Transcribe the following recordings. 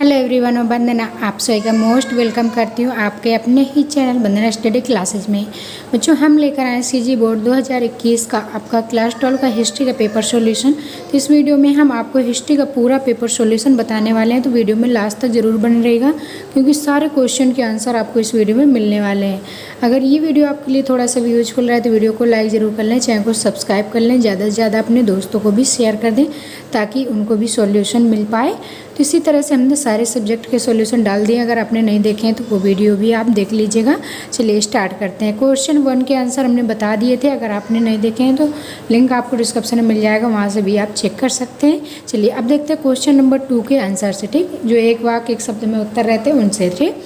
Hello everyone, मैं वंदना आप सभी का मोस्ट वेलकम करती हूँ आपके अपने ही चैनल वंदना स्टडी क्लासेस में। बच्चों, हम लेकर आए सीजी बोर्ड 2021 का आपका क्लास 12 का हिस्ट्री का पेपर सॉल्यूशन। तो इस वीडियो में हम आपको हिस्ट्री का पूरा पेपर सॉल्यूशन बताने वाले हैं, तो वीडियो में लास्ट तक जरूर बने रहेगा क्योंकि सारे क्वेश्चन के आंसर आपको इस वीडियो में मिलने वाले हैं। अगर ये वीडियो आपके लिए थोड़ा सा भी यूजफुल रहा है तो वीडियो को लाइक ज़रूर कर लें, चैनल को सब्सक्राइब कर लें, ज़्यादा से ज़्यादा अपने दोस्तों को भी शेयर कर दें ताकि उनको भी सॉल्यूशन मिल पाए। तो इसी तरह से हमने सारे सब्जेक्ट के सॉल्यूशन डाल दिए, अगर आपने नहीं देखे हैं तो वो वीडियो भी आप देख लीजिएगा। चलिए स्टार्ट करते हैं। क्वेश्चन 1 के आंसर हमने बता दिए थे, अगर आपने नहीं देखे हैं तो लिंक आपको डिस्क्रिप्शन में मिल जाएगा, वहाँ से भी आप चेक कर सकते हैं। चलिए अब देखते हैं क्वेश्चन नंबर 2 के आंसर से, ठीक, जो एक वाक्य एक शब्द में उत्तर रहते हैं उनसे, ठीक।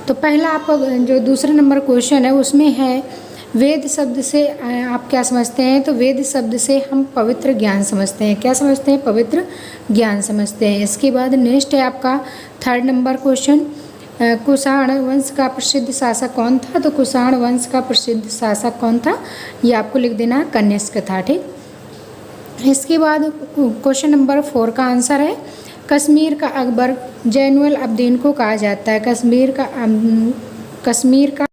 तो पहला आपका जो दूसरा नंबर क्वेश्चन है उसमें है वेद शब्द से आप क्या समझते हैं। तो वेद शब्द से हम पवित्र ज्ञान समझते हैं। क्या समझते हैं? पवित्र ज्ञान समझते हैं। इसके बाद नेक्स्ट है आपका थर्ड नंबर क्वेश्चन, कुषाण वंश का प्रसिद्ध शासक कौन था। तो कुषाण वंश का प्रसिद्ध शासक कौन था, ये आपको लिख देना कनिष्क था, ठीक। इसके बाद क्वेश्चन नंबर 4 का आंसर है कश्मीर का अकबर जैनुल अब्दीन को कहा जाता है। कश्मीर का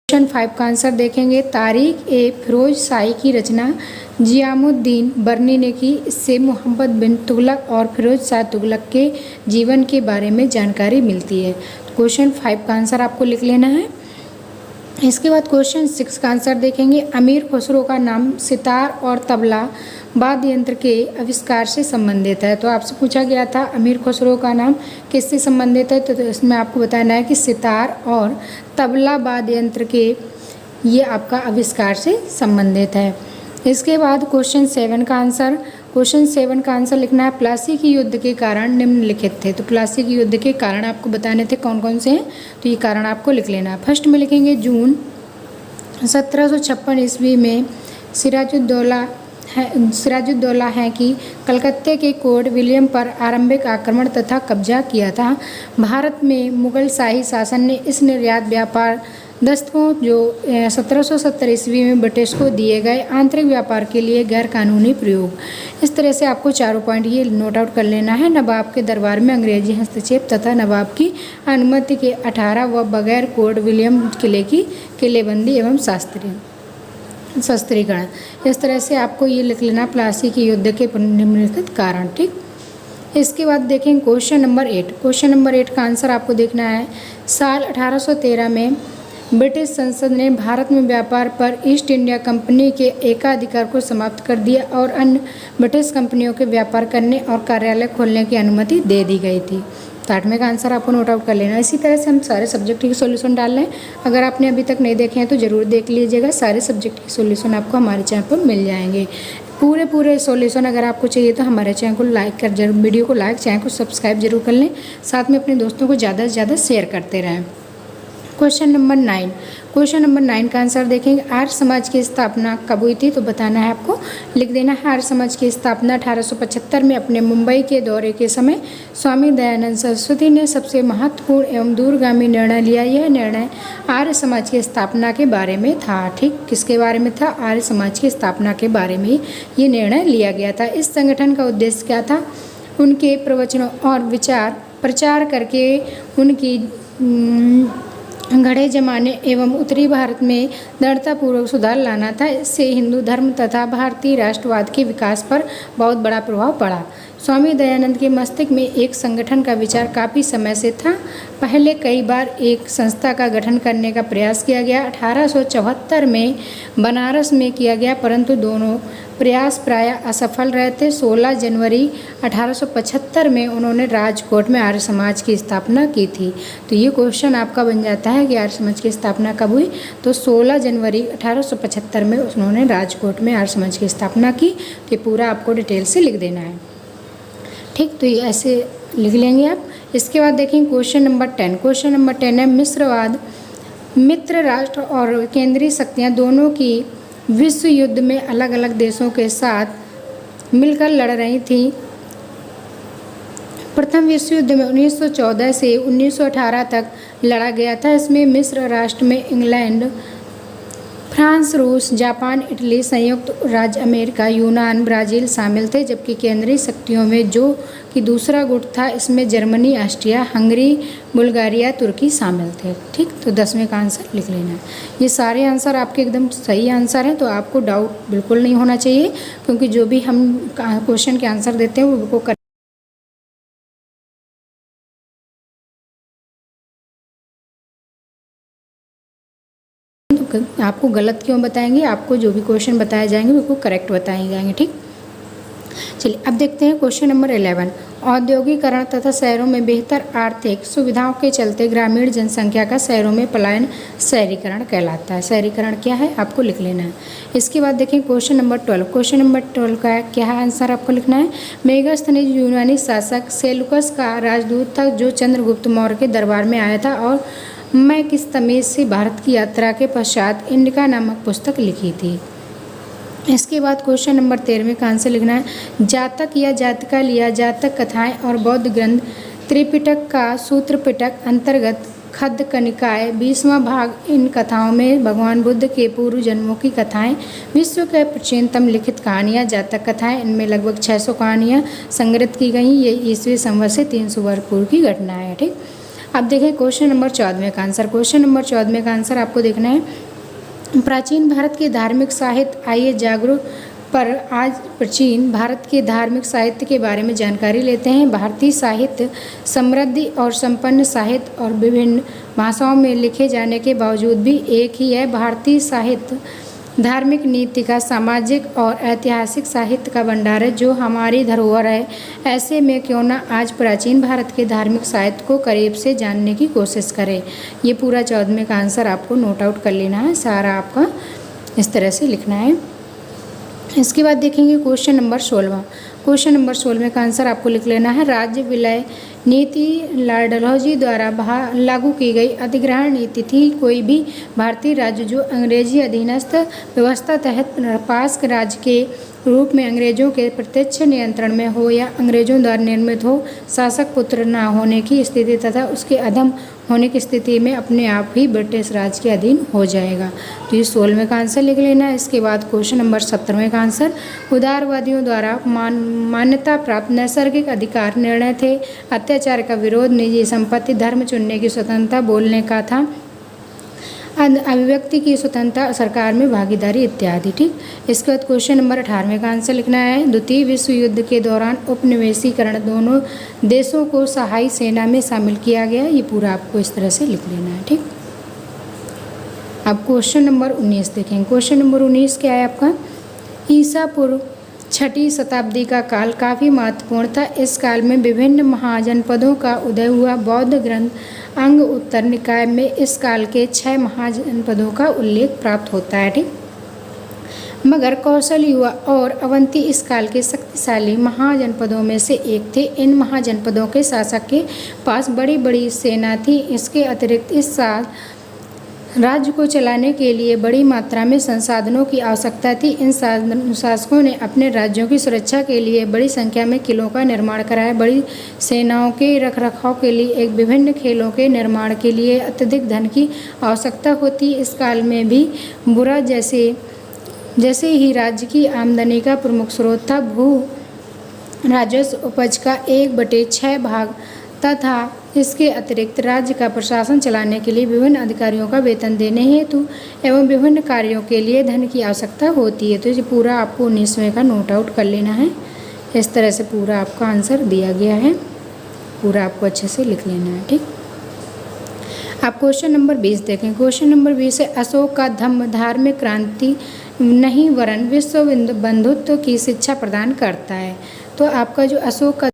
क्वेश्चन 5 का आंसर देखेंगे तारिक ए फिरोज शाही की रचना जियामुद्दीन बरनी ने की। इससे मोहम्मद बिन तुगलक और फिरोज शाह तुगलक के जीवन के बारे में जानकारी मिलती है। तो क्वेश्चन 5 का आंसर आपको लिख लेना है। इसके बाद क्वेश्चन 6 का आंसर देखेंगे अमीर खुसरो का नाम सितार और तबला वाद्य यंत्र के आविष्कार से संबंधित है। तो आपसे पूछा गया था अमीर खुसरो का नाम किससे संबंधित है, तो इसमें आपको बताना है कि सितार और तबला वाद्य यंत्र के ये आपका आविष्कार से संबंधित है। इसके बाद क्वेश्चन 7 का आंसर लिखना है प्लासी की युद्ध के कारण निम्नलिखित थे। तो प्लासी की युद्ध के कारण आपको बताने थे कौन कौन से हैं, तो ये कारण आपको लिख लेना है। फर्स्ट में लिखेंगे जून 1756 ईस्वी में सिराजुद्दौला है कि कलकत्ते के कोर्ट विलियम पर आरंभिक आक्रमण तथा कब्जा किया था। भारत में मुगल शाही शासन ने इस निर्यात व्यापार दस्तों जो 1770 ईस्वी में ब्रिटिश को दिए गए आंतरिक व्यापार के लिए गैर कानूनी प्रयोग। इस तरह से आपको चारों पॉइंट ये नोट आउट कर लेना है। नवाब के दरबार में अंग्रेजी हस्तक्षेप तथा नवाब की अनुमति के 18 व बगैर कोर्ट विलियम किले की किलेबंदी एवं शस्त्रीकरण। इस तरह से आपको ये लिख लेना प्लासी की युद्ध के निम्नलिखित कारण, ठीक। इसके बाद देखें क्वेश्चन नंबर 8 का आंसर आपको देखना है साल 1813 में ब्रिटिश संसद ने भारत में व्यापार पर ईस्ट इंडिया कंपनी के एकाधिकार को समाप्त कर दिया और अन्य ब्रिटिश कंपनियों के व्यापार करने और कार्यालय खोलने की अनुमति दे दी गई थी। तो 8वें का आंसर आपको नोट आउट कर लेना। इसी तरह से हम सारे सब्जेक्ट के सॉल्यूशन डाल रहे हैं, अगर आपने अभी तक नहीं देखे हैं तो ज़रूर देख लीजिएगा। सारे सब्जेक्ट के सॉल्यूशन आपको हमारे चैनल पर मिल जाएंगे। पूरे सॉल्यूशन अगर आपको चाहिए तो हमारे चैनल को लाइक कर जरूर, वीडियो को लाइक, चैनल को सब्सक्राइब जरूर कर लें, साथ में अपने दोस्तों को ज़्यादा से ज़्यादा शेयर करते रहें। क्वेश्चन नंबर 9 का आंसर देखेंगे आर्य समाज की स्थापना कब हुई थी। तो बताना है आपको, लिख देना है आर्य समाज की स्थापना 1875 में अपने मुंबई के दौरे के समय स्वामी दयानंद सरस्वती ने सबसे महत्वपूर्ण एवं दूरगामी निर्णय लिया। यह निर्णय आर्य समाज की स्थापना के बारे में था, ठीक। किसके बारे में था? आर्य समाज की स्थापना के बारे में ये निर्णय लिया गया था। इस संगठन का उद्देश्य क्या था? उनके प्रवचनों और विचार प्रचार करके उनकी घड़े जमाने एवं उत्तरी भारत में दृढ़तापूर्वक सुधार लाना था। इससे हिंदू धर्म तथा भारतीय राष्ट्रवाद के विकास पर बहुत बड़ा प्रभाव पड़ा। स्वामी दयानंद के मस्तिष्क में एक संगठन का विचार काफ़ी समय से था। पहले कई बार एक संस्था का गठन करने का प्रयास किया गया। 1874 में बनारस में किया गया, परंतु दोनों प्रयास प्रायः असफल रहे थे। 16 जनवरी 1875 में उन्होंने राजकोट में आर्य समाज की स्थापना की थी। तो ये क्वेश्चन आपका बन जाता है कि आर्य समाज की स्थापना कब हुई। तो 16 जनवरी 1875 में उन्होंने राजकोट में आर्य समाज की स्थापना की। तो ये पूरा आपको डिटेल से लिख देना है, ठीक। तो ये ऐसे लिख लेंगे आप। इसके बाद देखें क्वेश्चन नंबर 10 है मित्र राष्ट्र और केंद्रीय शक्तियाँ दोनों की विश्व युद्ध में अलग अलग देशों के साथ मिलकर लड़ रही थी। प्रथम विश्व युद्ध में 1914 से 1918 तक लड़ा गया था। इसमें मिस्र राष्ट्र में इंग्लैंड, फ्रांस, रूस, जापान, इटली, संयुक्त राज्य अमेरिका, यूनान, ब्राज़ील शामिल थे, जबकि केंद्रीय शक्तियों में जो कि दूसरा गुट था, इसमें जर्मनी, ऑस्ट्रिया, हंगरी, बुल्गारिया, तुर्की शामिल थे। ठीक, तो 10वें का आंसर लिख लेना है। ये सारे आंसर आपके एकदम सही आंसर हैं, तो आपको डाउट बिल्कुल नहीं होना चाहिए, क्योंकि जो भी हम क्वेश्चन के आंसर देते हैं वो बिल्कुल आपको गलत क्यों बताएंगे, आपको जो भी क्वेश्चन बताए जाएंगे बिल्कुल करेक्ट बताए जाएंगे। ठीक, चलिए अब देखते हैं क्वेश्चन नंबर 11। औद्योगिकरण तथा शहरों में बेहतर आर्थिक सुविधाओं के चलते ग्रामीण जनसंख्या का शहरों में पलायन शहरीकरण कहलाता है। शहरीकरण क्या है आपको लिख लेना है। इसके बाद देखें क्वेश्चन नंबर 12। क्वेश्चन नंबर 12 का क्या है आंसर आपको लिखना है। मेगास्थनीज यूनानी शासक सेलुकस का राजदूत था, जो चंद्रगुप्त मौर्य के दरबार में आया था और मैं किस तमीज़ से भारत की यात्रा के पश्चात इंडिका नामक पुस्तक लिखी थी। इसके बाद क्वेश्चन नंबर 13 का आंसर लिखना है। जातक या जातका या जातक कथाएं और बौद्ध ग्रंथ त्रिपिटक का सूत्र पिटक अंतर्गत खद्य निकाय 20वां भाग। इन कथाओं में भगवान बुद्ध के पूर्व जन्मों की कथाएं, विश्व के प्राचीनतम लिखित कहानियाँ जातक कथाएं, इनमें लगभग 600 कहानियाँ संग्रहित की गई। ये ईस्वी संवत से 300 वर्ष पूर्व की घटना है। ठीक, अब देखें क्वेश्चन नंबर 14 का आंसर। क्वेश्चन नंबर 14 का आंसर आपको देखना है। प्राचीन भारत के धार्मिक साहित्य, आइए जागरूक पर आज प्राचीन भारत के धार्मिक साहित्य के बारे में जानकारी लेते हैं। भारतीय साहित्य समृद्धि और संपन्न साहित्य और विभिन्न भाषाओं में लिखे जाने के बावजूद भी एक ही है। भारतीय साहित्य धार्मिक, नीति का, सामाजिक और ऐतिहासिक साहित्य का भंडार है, जो हमारी धरोहर है। ऐसे में क्यों ना आज प्राचीन भारत के धार्मिक साहित्य को करीब से जानने की कोशिश करें। ये पूरा 14वें का आंसर आपको नोट आउट कर लेना है, सारा आपका इस तरह से लिखना है। इसके बाद देखेंगे क्वेश्चन नंबर 16। क्वेश्चन नंबर 16 का आंसर आपको लिख लेना है। राज्य विलय नीति लॉर्ड डलहौजी द्वारा लागू की गई अधिग्रहण नीति थी। कोई भी भारतीय राज्य जो अंग्रेजी अधीनस्थ व्यवस्था तहत निरपेक्ष राज्य के रूप में अंग्रेजों के प्रत्यक्ष नियंत्रण में हो या अंग्रेजों द्वारा निर्मित हो, शासक पुत्र न होने की स्थिति तथा उसके अधम होने की स्थिति में अपने आप ही ब्रिटिश राज के अधीन हो जाएगा। तो ये 16वें का आंसर लिख लेना है। इसके बाद क्वेश्चन नंबर 17वें का आंसर। उदारवादियों द्वारा मान्यता प्राप्त नैसर्गिक अधिकार निर्णय थे। अत्याचार का विरोध, निजी संपत्ति, धर्म चुनने की स्वतंत्रता, बोलने का था, अभिव्यक्ति की स्वतंत्रता, सरकार में भागीदारी इत्यादि। ठीक, इसके बाद क्वेश्चन नंबर 18वें का आंसर लिखना है। द्वितीय विश्व युद्ध के दौरान उपनिवेशीकरण दोनों देशों को सहायक सेना में शामिल किया गया। ये पूरा आपको इस तरह से लिख लेना है। ठीक, अब क्वेश्चन नंबर 19 देखें। क्वेश्चन नंबर 19 क्या है आपका। ईसा पूर्व 6वीं शताब्दी का काल काफ़ी महत्वपूर्ण था। इस काल में विभिन्न महाजनपदों का उदय हुआ। बौद्ध ग्रंथ अंग उत्तर निकाय में इस काल के 6 महाजनपदों का उल्लेख प्राप्त होता है। ठीक, मगर कौशल, युवा और अवंती इस काल के शक्तिशाली महाजनपदों में से एक थे। इन महाजनपदों के शासक के पास बड़ी बड़ी सेना थी। इसके अतिरिक्त इस साल राज्य को चलाने के लिए बड़ी मात्रा में संसाधनों की आवश्यकता थी। इन शासकों ने अपने राज्यों की सुरक्षा के लिए बड़ी संख्या में किलों का निर्माण कराया। बड़ी सेनाओं के रखरखाव के लिए एक विभिन्न खेलों के निर्माण के लिए अत्यधिक धन की आवश्यकता होती। इस काल में भी बुरा जैसे ही राज्य की आमदनी का प्रमुख स्रोत था। भू राजस्व उपज का 1/6 भाग तथा इसके अतिरिक्त राज्य का प्रशासन चलाने के लिए विभिन्न अधिकारियों का वेतन देने हेतु एवं विभिन्न कार्यों के लिए धन की आवश्यकता होती है। तो ये पूरा आपको 19वें का नोट आउट कर लेना है। इस तरह से पूरा आपका आंसर दिया गया है, पूरा आपको अच्छे से लिख लेना है। ठीक, आप क्वेश्चन नंबर 20 देखें। क्वेश्चन नंबर 20 है। अशोक का धम्म धार्मिक क्रांति नहीं वरन विश्व बंधुत्व की शिक्षा प्रदान करता है। तो आपका जो अशोक का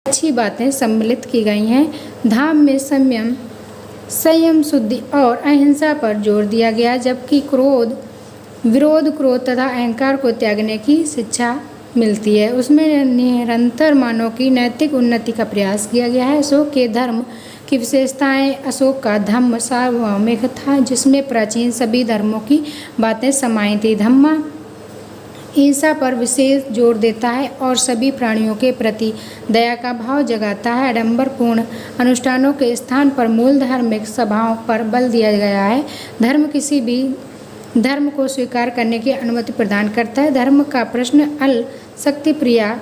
अच्छी बातें सम्मिलित की गई हैं। धाम में संयम, शुद्धि और अहिंसा पर जोर दिया गया, जबकि विरोध, क्रोध तथा अहंकार को त्यागने की शिक्षा मिलती है। उसमें निरंतर मानव की नैतिक उन्नति का प्रयास किया गया है। अशोक के धर्म की विशेषताएं। अशोक का धम्म सार्वभौमिक था, जिसमें प्राचीन सभी धर्मों की बातें समाई थी। धम्मा ईर्ष्या पर विशेष जोर देता है और सभी प्राणियों के प्रति दया का भाव जगाता है। आडंबरपूर्ण अनुष्ठानों के स्थान पर मूल धार्मिक सभाओं पर बल दिया गया है। धर्म किसी भी धर्म को स्वीकार करने की अनुमति प्रदान करता है। धर्म का प्रश्न अल शक्ति प्रिया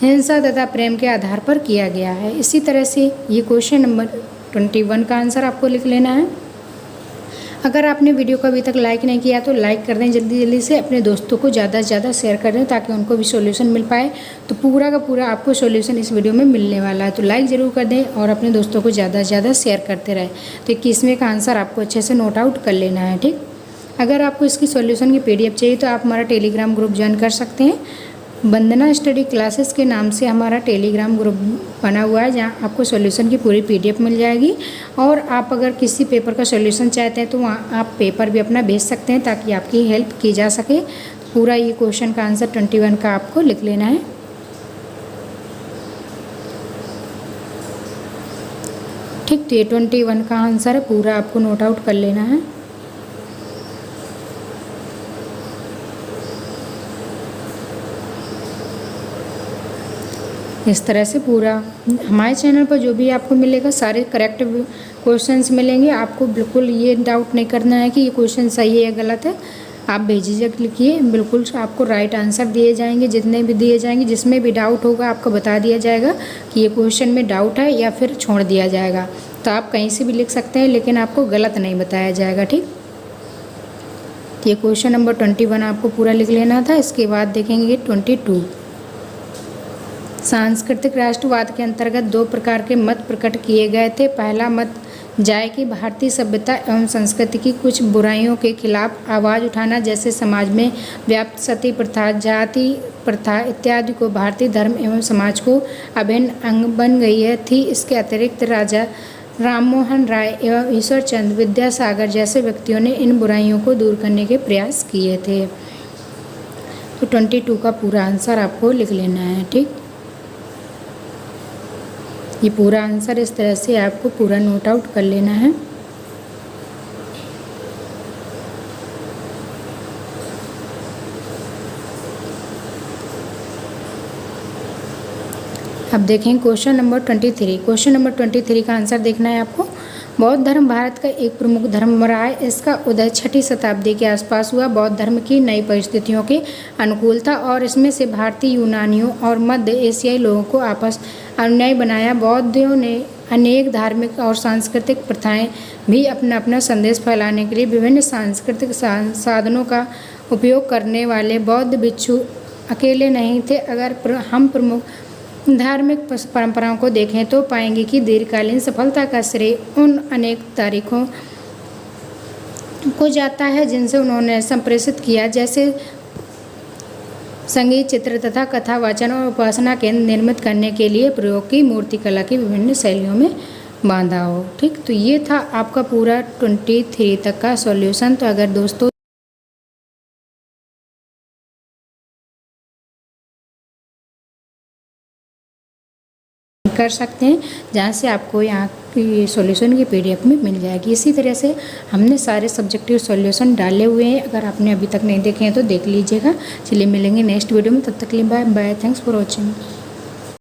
हिंसा तथा प्रेम के आधार पर किया गया है। इसी तरह से ये क्वेश्चन नंबर 21 का आंसर आपको लिख लेना है। अगर आपने वीडियो को अभी तक लाइक नहीं किया तो लाइक कर दें जल्दी जल्दी से, अपने दोस्तों को ज़्यादा से ज़्यादा शेयर कर दें ताकि उनको भी सॉल्यूशन मिल पाए। तो पूरा का पूरा आपको सॉल्यूशन इस वीडियो में मिलने वाला है, तो लाइक ज़रूर कर दें और अपने दोस्तों को ज़्यादा से ज़्यादा शेयर करते रहें। तो 21वें का आंसर आपको अच्छे से नोट आउट कर लेना है, ठीक। अगर आपको इसकी सॉल्यूशन की PDF चाहिए तो आप हमारा टेलीग्राम ग्रुप ज्वाइन कर सकते हैं। वंदना स्टडी क्लासेस के नाम से हमारा टेलीग्राम ग्रुप बना हुआ है, जहां आपको सॉल्यूशन की पूरी PDF मिल जाएगी। और आप अगर किसी पेपर का सॉल्यूशन चाहते हैं तो वहाँ आप पेपर भी अपना भेज सकते हैं ताकि आपकी हेल्प की जा सके। पूरा ये क्वेश्चन का आंसर 21 का आपको लिख लेना है, ठीक। तो ये 21 का आंसर है, पूरा आपको नोट आउट कर लेना है। इस तरह से पूरा हमारे चैनल पर जो भी आपको मिलेगा सारे करेक्ट क्वेश्चंस मिलेंगे। आपको बिल्कुल ये डाउट नहीं करना है कि ये क्वेश्चन सही है या गलत है। आप बेझिझक लिखिए, बिल्कुल आपको राइट आंसर दिए जाएंगे, जितने भी दिए जाएंगे। जिसमें भी डाउट होगा आपको बता दिया जाएगा कि ये क्वेश्चन में डाउट है या फिर छोड़ दिया जाएगा। तो आप कहीं से भी लिख सकते हैं लेकिन आपको गलत नहीं बताया जाएगा, ठीक। ये क्वेश्चन नंबर 21 आपको पूरा लिख लेना था। इसके बाद देखेंगे 22। सांस्कृतिक राष्ट्रवाद के अंतर्गत 2 प्रकार के मत प्रकट किए गए थे। पहला मत जाए कि भारतीय सभ्यता एवं संस्कृति की कुछ बुराइयों के खिलाफ आवाज़ उठाना, जैसे समाज में व्याप्त सती प्रथा, जाति प्रथा इत्यादि को भारतीय धर्म एवं समाज को अभिन्न अंग बन गई है थी। इसके अतिरिक्त राजा राममोहन राय एवं ईश्वरचंद्र विद्यासागर जैसे व्यक्तियों ने इन बुराइयों को दूर करने के प्रयास किए थे। तो 22 का पूरा आंसर आपको लिख लेना है, ठीक। ये पूरा आंसर इस तरह से आपको पूरा नोट आउट कर लेना है। अब देखें क्वेश्चन नंबर 23। क्वेश्चन नंबर 23 का आंसर देखना है आपको। बौद्ध धर्म भारत का एक प्रमुख धर्म रहा है। इसका उदय 6ठी शताब्दी के आसपास हुआ। बौद्ध धर्म की नई परिस्थितियों के अनुकूल था और इसमें से भारतीय यूनानियों और मध्य एशियाई लोगों को आपस अनुयायी बनाया। बौद्धों ने अनेक धार्मिक और सांस्कृतिक प्रथाएं भी अपना अपना संदेश फैलाने के लिए विभिन्न सांस्कृतिक साधनों का उपयोग करने वाले बौद्ध भिक्षु अकेले नहीं थे। अगर हम प्रमुख धार्मिक परंपराओं को देखें तो पाएंगे कि दीर्घकालीन सफलता का श्रेय उन अनेक तारीखों को जाता है जिनसे उन्होंने संप्रेषित किया, जैसे संगीत, चित्र तथा कथा वाचन और उपासना केंद्र निर्मित करने के लिए प्रयोग की मूर्तिकला की विभिन्न शैलियों में बांधा हो, ठीक। तो ये था आपका पूरा 23 तक का सॉल्यूशन। तो अगर दोस्तों कर सकते हैं, जहाँ से आपको यहाँ की सॉल्यूशन की PDF में मिल जाएगी। इसी तरह से हमने सारे सब्जेक्टिव सॉल्यूशन डाले हुए हैं। अगर आपने अभी तक नहीं देखे हैं तो देख लीजिएगा। चलिए मिलेंगे नेक्स्ट वीडियो में, तब तक के लिए bye bye. Thanks for watching.